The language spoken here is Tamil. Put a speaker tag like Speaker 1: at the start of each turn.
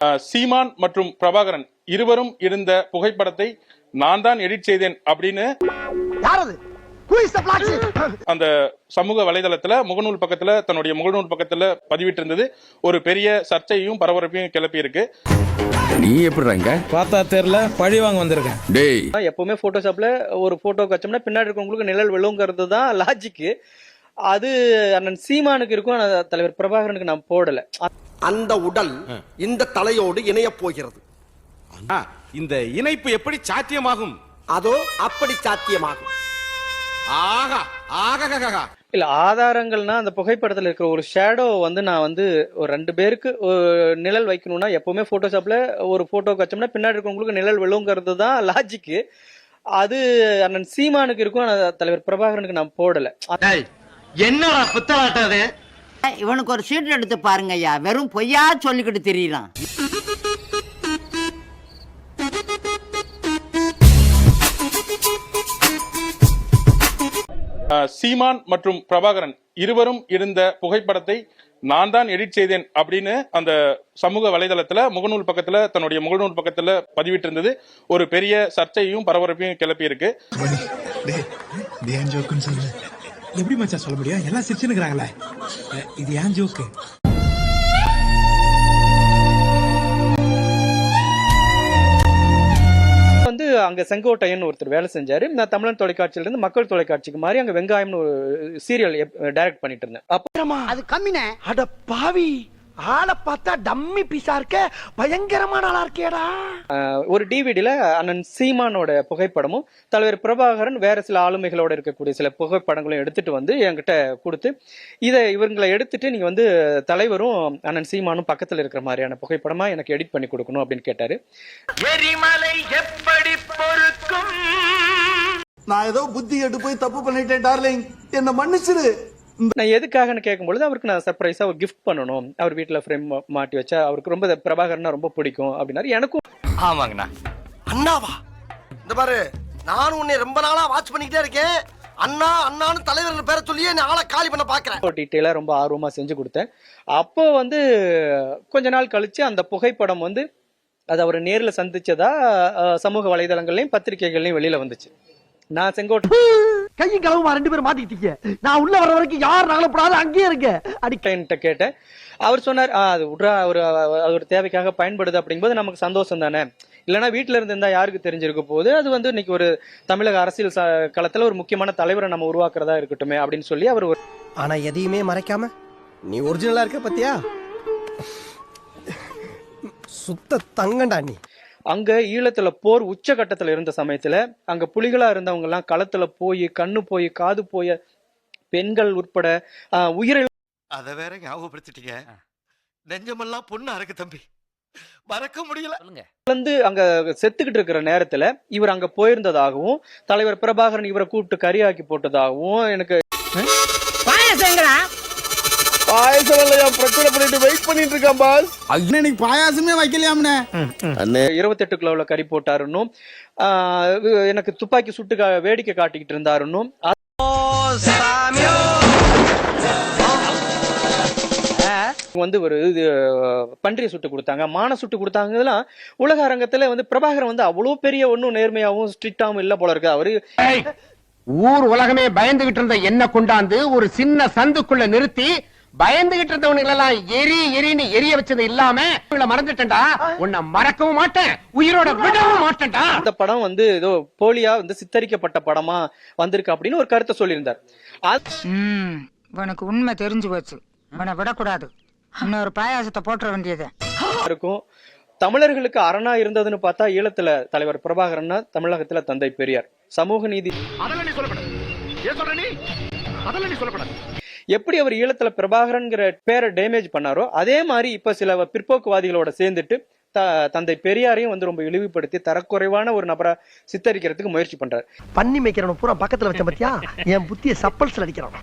Speaker 1: சீமான் மற்றும் பிரபாகரன் இருவரும் இருந்த புகைப்படத்தை நான் தான் எடிட் செய்தேன் அப்படின்னு அந்த சமூக வலைதளத்துல முகநூல் பக்கத்துல தன்னுடைய முகநூல் பக்கத்துல பதிவிட்டு இருந்தது ஒரு பெரிய சர்ச்சையும் பரபரப்பையும் கிளப்பி இருக்கு.
Speaker 2: நீ எப்படி பார்த்தா தெரியல பழி வாங்க வந்திருக்கேன். டேய்
Speaker 3: எப்பவுமே போட்டோஷாப்ல ஒரு போட்டோ வச்சோம்னா பின்னாடி இருக்கவங்களுக்கு நிழல் விழுங்கிறது தான் லாஜிக். அது அண்ணன் சீமானுக்கு இருக்கும், தலைவர் பிரபாகரனுக்கு நான் போடல.
Speaker 4: அந்த உடல் இந்த தலையோடு இணைய போகிறது.
Speaker 5: இந்த இணைப்பு எப்படி சாத்தியமாகும்?
Speaker 4: அதோ அப்படி சாத்தியமாகும்.
Speaker 3: இல்ல ஆதாரங்கள்னா அந்த புகைப்படத்துல இருக்கிற ஒரு ஷேடோ வந்து நான் வந்து ஒரு 2 பேருக்கு நிழல் வைக்கணும்னா எப்பவுமே போட்டோஷாப்ல ஒரு போட்டோ வச்சோம்னா பின்னாடி இருக்கவங்களுக்கு நிழல் விழுங்கிறது தான் லாஜிக். அது அண்ணன் சீமானுக்கு இருக்கும், தலைவர் பிரபாகரனுக்கு நான் போடல.
Speaker 4: என்னடா புத்தலாட்டாது?
Speaker 6: இவனுக்கு ஒரு சீட் எடுத்து பாருங்க ஐயா, வெறும் பொய்யா சொல்லிக்கிட்டு தெரியலாம்.
Speaker 1: சீமான் மற்றும் பிரபாகரன் இருவரும் இருந்த புகைப்படத்தை நான் தான் எடிட் செய்தேன் அப்படின்னு அந்த சமூக வலைதளத்துல முகநூல் பக்கத்துல தன்னுடைய முகநூல் பக்கத்துல பதிவிட்டு இருந்தது ஒரு பெரிய சர்ச்சையும் பரபரப்பையும் கிளப்பி இருக்கு.
Speaker 7: எப்படி மச்சான் சொல்ல முடியும்? எல்லாம் சிரிச்சுன்னுக்குறாங்களே, இது ஏன் ஜோக்கு?
Speaker 3: வந்து அங்க செங்கோட்டையன் ஒருத்தர் வேலை செஞ்சாரு. நான் தமிழன் தொலைக்காட்சியில இருந்து மக்கள் தொலைக்காட்சிக்கு மாதிரி அங்க வெங்காயம்னு ஒரு சீரியல் டைரக்ட் பண்ணிட்டு இருந்தேன். அப்ப
Speaker 4: அது கம்மினே. அட பாவி, ஆளை பார்த்தா டம்மி பீஸா இருக்க, பயங்கரமான ஆளா இருக்கேடா.
Speaker 3: ஒரு டிவிடில அண்ணன் சீமானோட புகைப்படமும் தலைவர் பிரபாகரன் வேற சில ஆளுமைகளோட இருக்கக்கூடிய சில புகைப்படங்களும் எடுத்துட்டு வந்து என்கிட்ட கொடுத்து, இதை இவங்களை எடுத்துட்டு நீங்க வந்து தலைவரும் அண்ணன் சீமானும் பக்கத்துல இருக்கிற மாதிரியான புகைப்படமா எனக்கு எடிட் பண்ணி கொடுக்கணும் அப்படின்னு கேட்டாரு.
Speaker 4: எரிமலை எப்படி பொறுக்கும்? நான் ஏதோ புத்தி கெட்டு போய் தப்பு பண்ணிட்டேன் டார்லிங், என்ன மன்னிச்சிரு.
Speaker 3: நான் எதுக்காகன்னு கேட்கும்பொழுது அவருக்கு நான் சர்ப்ரைஸா ஒரு கிஃப்ட் பண்ணணும், அவர் வீட்டுல ஃப்ரேம் மாட்டி வச்சா அவருக்கு ரொம்ப பிரபாகரனா ரொம்ப பிடிக்கும் அப்படின்னாரு. எனக்கும்
Speaker 4: ஆமாங்கண்ணா. அண்ணாவா? இந்த பாரு, நான் உன்னை ரொம்ப நாளா வாட்ச் பண்ணிக்கிட்டே இருக்கேன். அண்ணா அண்ணான்னு தலைவர்கள் பேரை சொல்லியே நான் ஆளை காலி பண்ண பாக்குறேன்.
Speaker 3: டீட்டெயிலா ரொம்ப ஆர்வமா செஞ்சு கொடுத்தேன். அப்போ வந்து கொஞ்ச நாள் கழிச்சு அந்த புகைப்படம் வந்து அது அவர் நேர்ல சந்திச்சதா சமூக வலைதளங்கள்லயும் பத்திரிகைகள்லயும் வெளியில வந்துச்சு. நான் செங்கோட்டை
Speaker 4: கையும் களவுமா 2 பேரும் மாட்டிக்கிட்டீங்க. நான் உள்ள வர வரைக்கும் யார் நகலப்படாத அங்கேயே இருக்க
Speaker 3: அடிக்கிட்ட கேட்டேன். அவர் சொன்னார், அது விட்றா, ஒரு தேவைக்காக பயன்படுது அப்படிங்கும்போது நமக்கு சந்தோஷம் தானே, இல்லைன்னா வீட்டுல இருந்து இருந்தா யாருக்கு தெரிஞ்சிருக்க போகுது, அது வந்து இன்னைக்கு ஒரு தமிழக அரசியல் களத்துல ஒரு முக்கியமான தலைவரை நம்ம உருவாக்குறதா இருக்கட்டுமே அப்படின்னு சொல்லி அவர்.
Speaker 4: ஆனா எதையுமே மறைக்காம நீ ஒரிஜினலா இருக்க பத்தியா, சுத்த தங்கண்டா நீ.
Speaker 3: அங்க ஈழத்துல போர் உச்சகட்டத்துல இருந்த சமயத்துல அங்க புலிகளா இருந்தவங்க எல்லாம் களத்துல போய் கண்ணு போய் காது போய பெண்கள் உட்பட உயிரை
Speaker 4: அத வேற ஞாபகப்படுத்திட்டீங்க. நெஞ்சமெல்லாம் பொண்ணு அறக்கு தம்பி, மறக்க முடியல.
Speaker 3: வந்து அங்க செத்துக்கிட்டு இருக்கிற நேரத்துல இவர் அங்க போயிருந்ததாகவும் தலைவர் பிரபாகரன் இவரை கூப்பிட்டு கரியாக்கி போட்டதாகவும் எனக்கு
Speaker 4: பிரச்சனை பண்ணிட்டு வெயிட் பண்ணிட்டு இருக்கான் பாஸ்.
Speaker 7: இன்னைக்கு பாயாசமே வைக்கலையாம்னே.
Speaker 3: 28 கிலோல கறி போட்டாருன்னும், எனக்கு துப்பாக்கி சுட்டு வேடிக்கை காட்டிக்கிட்டு இருந்தாருன்னும், வந்து ஒரு பன்றியை சுட்டு கொடுத்தாங்க, மான சுட்டு கொடுத்தாங்க. இதெல்லாம் உலக அரங்கத்துல வந்து பிரபாகரன் வந்து அவ்வளவு பெரிய ஒன்னும் நேர்மையாவும் ஸ்ட்ரிக்டாவும் இல்ல போல இருக்கு. அவரு
Speaker 8: ஊர் உலகமே பயந்துகிட்டு இருந்த என்ன கொண்டாந்து ஒரு சின்ன சந்துக்குள்ள நிறுத்தி பயந்துகிட்டு இருந்தவனுங்க எல்லாம் எரின்னு எரிய வச்சது இல்லாம மறந்துட்டா, உன்னை மறக்கவும் மாட்டேன், உயிரோட விடவும் மாட்டேன்டா.
Speaker 3: அந்த படம் வந்து ஏதோ போலியா வந்து சித்தரிக்கப்பட்ட படமா வந்திருக்கு அப்படின்னு ஒரு கருத்தை சொல்லியிருந்தார்.
Speaker 9: உனக்கு உண்மை தெரிஞ்சு போச்சு, உன்னை விடக்கூடாது, இன்னொரு பாயாசத்தை போட்டுற வேண்டியது
Speaker 3: இருக்கும். தமிழர்களுக்கு அரணா இருந்ததுன்னு பார்த்தா ஈழத்துல தலைவர் பிரபாகரன், தமிழகத்துல தந்தை பெரியார். சமூக நீதி எப்படி அவர் ஈழத்துல பிரபாகரன்ங்கிற பேரை டேமேஜ் பண்ணாரோ அதே மாதிரி இப்ப சில பிற்போக்குவாதிகளோட சேர்ந்துட்டு தந்தை பெரியாரையும் வந்து ரொம்ப இழிவுபடுத்தி தரக்குறைவான ஒரு நபரா சித்தரிக்கிறதுக்கு முயற்சி பண்றாரு.
Speaker 4: பண்ணி மேய்க்கிறவன் பூரா பக்கத்துல வச்ச பத்தியா, என் புத்திய சப்பல்ஸ்ல அடிக்கிறான்.